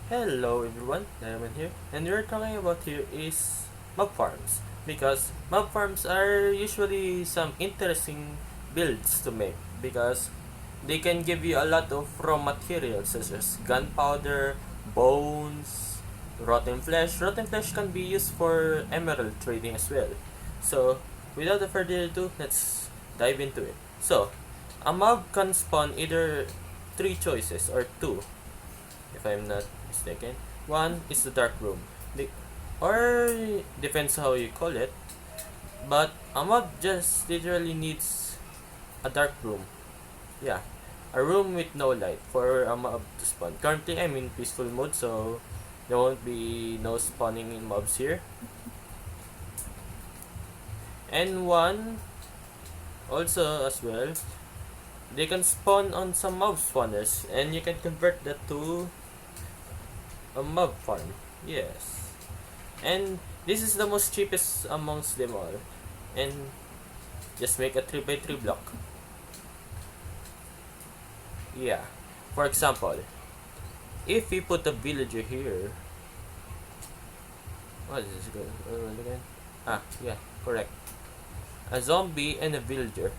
Hello everyone, Diamond here, and we're talking about here is mob farms because mob farms are usually some interesting builds to make because they can give you a lot of raw materials such as gunpowder, bones, rotten flesh. Rotten flesh can be used for emerald trading as well. So, without further ado, let's dive into it. So, a mob can spawn either three choices or two if I'm not mistaken. One is the dark room, or depends how you call it. But a mob just literally needs a dark room. Yeah, a room with no light for a mob to spawn. Currently, I'm in peaceful mode, so there won't be no spawning in mobs here. And one also as well, they can spawn on some mob spawners, and you can convert that to a mob farm. Yes. And this is the most cheapest amongst them all. And just make a 3x3 block. Yeah. For example, if we put a villager here. What is this again? Ah, yeah, correct. A zombie and a villager.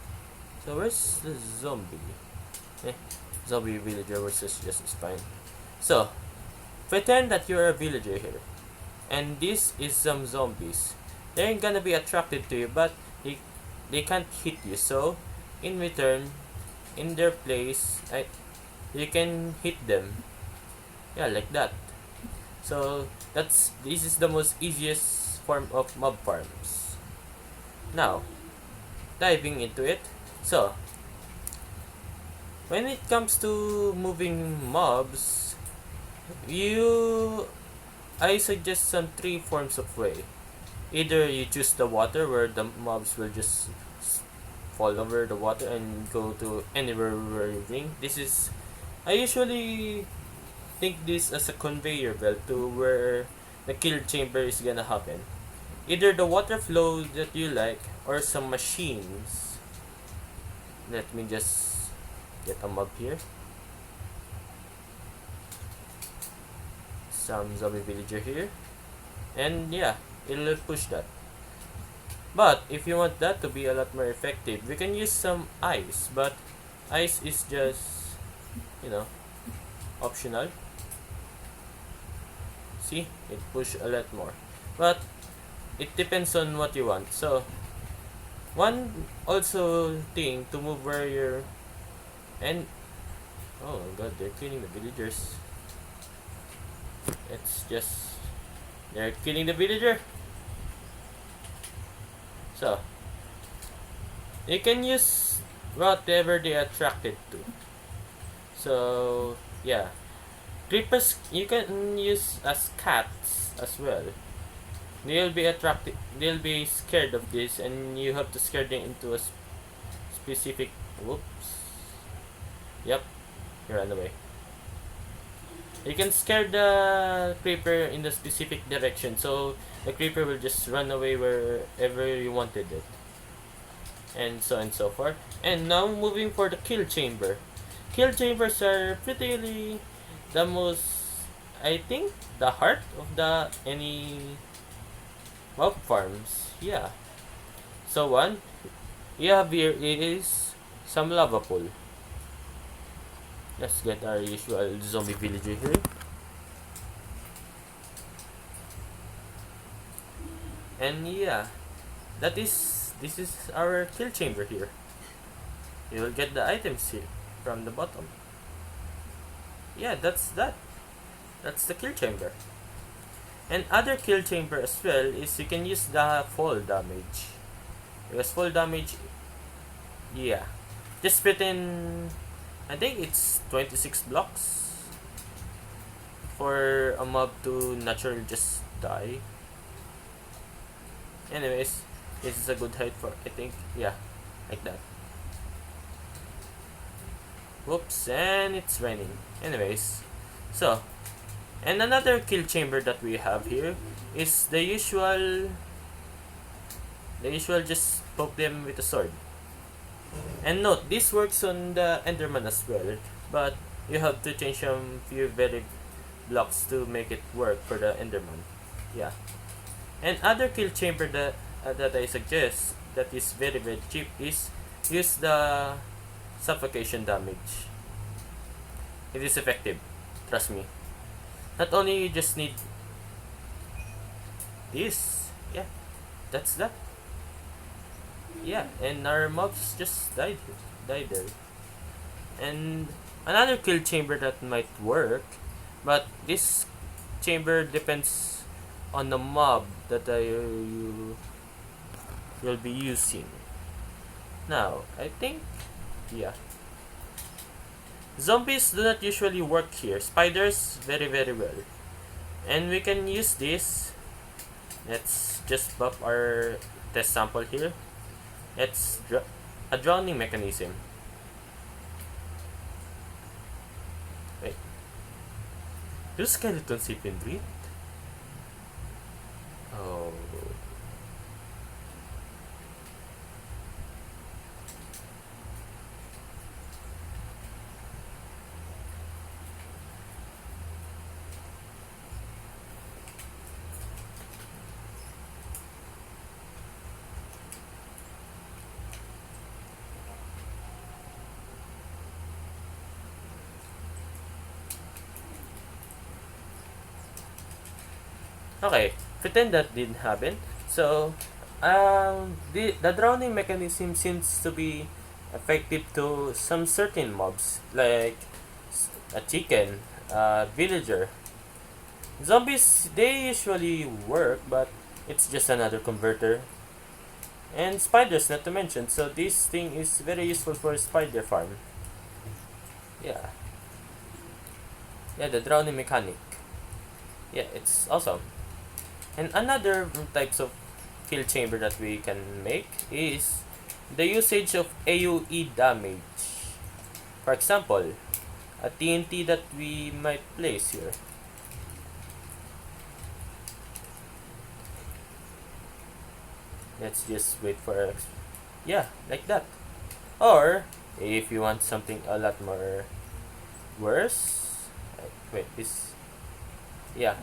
So where's the zombie? Eh, zombie villager versus just fine. So, pretend that you're a villager here. And this is some zombies. They're gonna be attracted to you, but they can't hit you. So, in return, in their place, you can hit them. Yeah, like that. So this is the most easiest form of mob farms. Now, diving into it. So, when it comes to moving mobs, you I suggest some three forms of way. Either you choose the water where the mobs will just fall over the water and go to anywhere where you bring. This is I usually think this as a conveyor belt to where the kill chamber is gonna happen. Either the water flow that you like or some machines. Let me just get a mob here. Some zombie villager here. And yeah, it'll push that. But if you want that to be a lot more effective, we can use some ice, but ice is just, you know, optional. See, it push a lot more. But it depends on what you want. So one also thing to move where you're and oh my god, they're killing the villagers. It's just they're killing the villager. So you can use whatever they attracted to. So yeah, creepers you can use as cats as well. They'll be attracted. They'll be scared of this, and you have to scare them into a specific. Whoops. Yep, he ran away. You can scare the creeper in the specific direction, so the creeper will just run away wherever you wanted it, and so forth. And now moving for the kill chamber. Kill chambers are pretty the most, I think, the heart of the any mob farms. Yeah. So one you have here is some lava pool. Let's get our usual zombie villager here. And yeah, this is our kill chamber here. You will get the items here from the bottom. Yeah, that's that. That's the kill chamber. And other kill chamber as well is you can use the fall damage. Because fall damage, yeah. Just pretend, I think it's 26 blocks for a mob to naturally just die. Anyways, this is a good height for, I think, yeah, like that. Whoops, and it's raining. Anyways, so, and another kill chamber that we have here is the usual just poke them with a sword. And note, this works on the Enderman as well, but you have to change some few very blocks to make it work for the Enderman. Yeah. And other kill chamber that I suggest that is very cheap is use the suffocation damage. It is effective. Trust me. Not only you just need this. Yeah. That's that. Yeah, and our mobs just died there. And another kill chamber that might work, but this chamber depends on the mob that you'll be using. Now, I think, yeah, zombies do not usually work here. Spiders, very well. And we can use this. Let's just buff our test sample here. It's a drowning mechanism. Wait. Do skeletons even breathe? Oh. Okay, pretend that didn't happen. So, the drowning mechanism seems to be effective to some certain mobs, like a chicken, a villager. Zombies, they usually work, but it's just another converter. And spiders, not to mention. So, this thing is very useful for a spider farm. Yeah. Yeah, the drowning mechanic. Yeah, it's awesome. And another types of kill chamber that we can make is the usage of AoE damage. For example, a TNT that we might place here. Let's just wait for yeah, like that. Or if you want something a lot more worse, wait, this, yeah,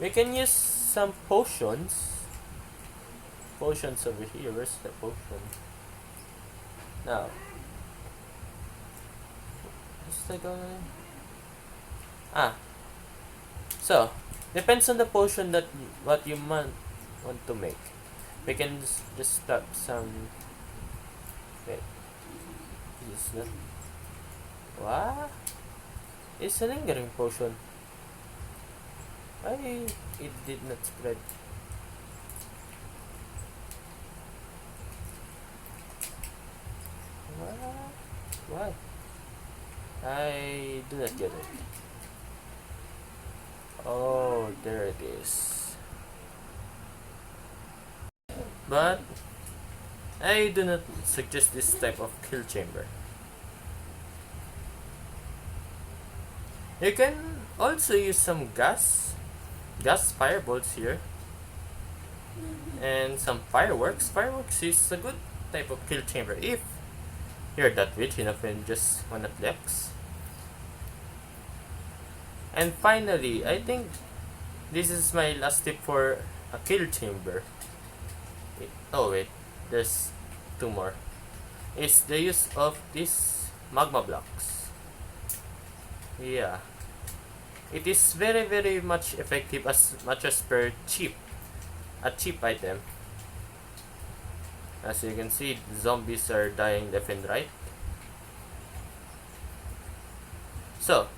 we can use some potions. Potions over here. Where's the potion? Now, what's the going? Ah, so depends on the potion that what you want to make. We can just stop some. Wait, is that what? It's a lingering potion. Why it did not spread? What? Why? I do not get it. Oh, there it is. But I do not suggest this type of kill chamber. You can also use some gas firebolts here, and some fireworks. Fireworks is a good type of kill chamber if you're that rich enough and just wanna flex. And finally, I think this is my last tip for a kill chamber. Oh wait, there's two more. It's the use of these magma blocks. Yeah, it is very much effective as much as per a cheap item. As you can see, zombies are dying left and right. So,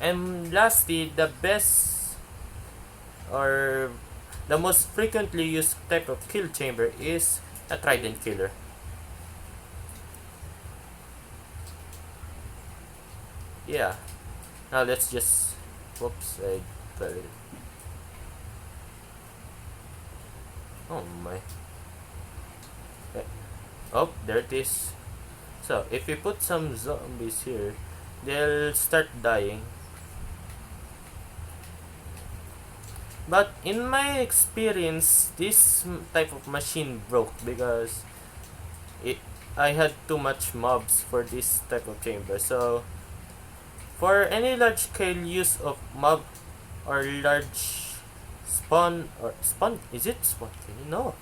and lastly, the best or the most frequently used type of kill chamber is a trident killer. Yeah. Now let's just, whoops, I fell. Oh my. Oh, there it is. So, if we put some zombies here, they'll start dying. But in my experience, this type of machine broke because I had too much mobs for this type of chamber. So, For any large scale use of mob or large spawn, is it spawn killing? No.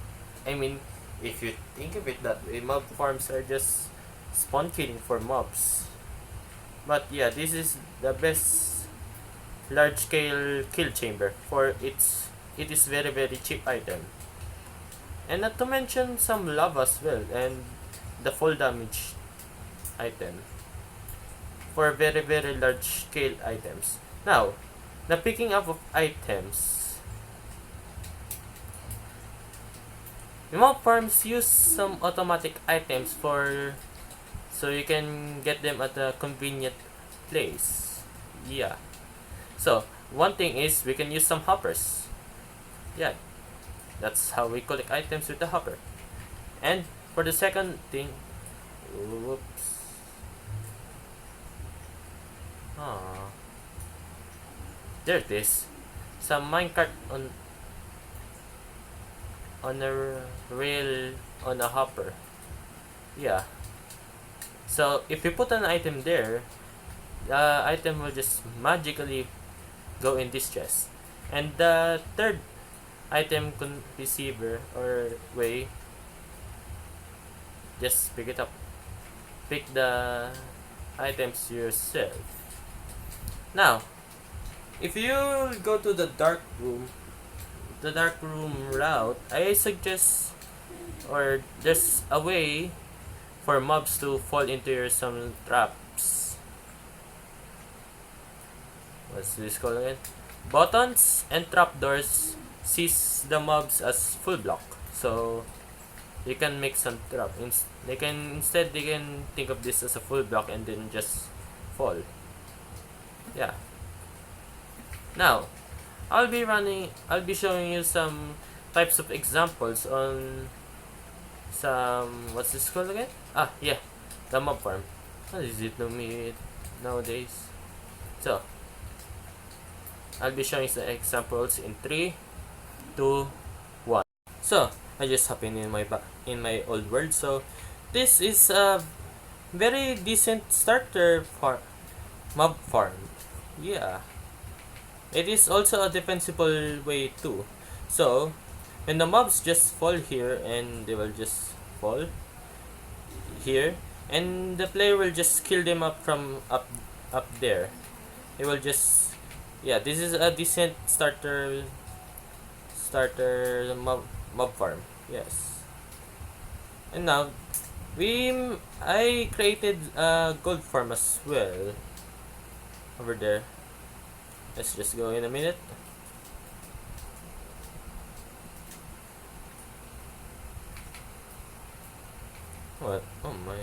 I mean, if you think of it that way, mob farms are just spawn killing for mobs. But yeah, this is the best large scale kill chamber for it is very cheap item. And not to mention some love as well and the full damage item for very large scale items. Now, the picking up of items. Mob farms use some automatic items for so you can get them at a convenient place. Yeah. So, one thing is we can use some hoppers. Yeah. That's how we collect items with the hopper. And for the second thing, whoops. Ah, there it is. Some minecart on a rail on a hopper. Yeah. So if you put an item there, the item will just magically go in this chest. And the third item receiver or way, just pick it up. Pick the items yourself. Now, if you go to the dark room route, I suggest or there's a way for mobs to fall into your some traps. What's this called again? Buttons and trapdoors sees the mobs as full block. So you can make some trap. They can think of this as a full block and then just fall. Yeah. Now, I'll be showing you some types of examples on some, what's this called again? Ah, yeah, the mob farm. What is it to me nowadays? So, I'll be showing some examples in 3, 2, 1. So, I just hop in my old world. So, this is a very decent starter for mob farm. Yeah. It is also a defensible way too. So, when the mobs just fall here and they will just fall here and the player will just kill them up from up there. It will just, yeah, this is a decent starter mob farm. Yes. And now I created a gold farm as well over there. Let's just go in a minute. What? Oh my.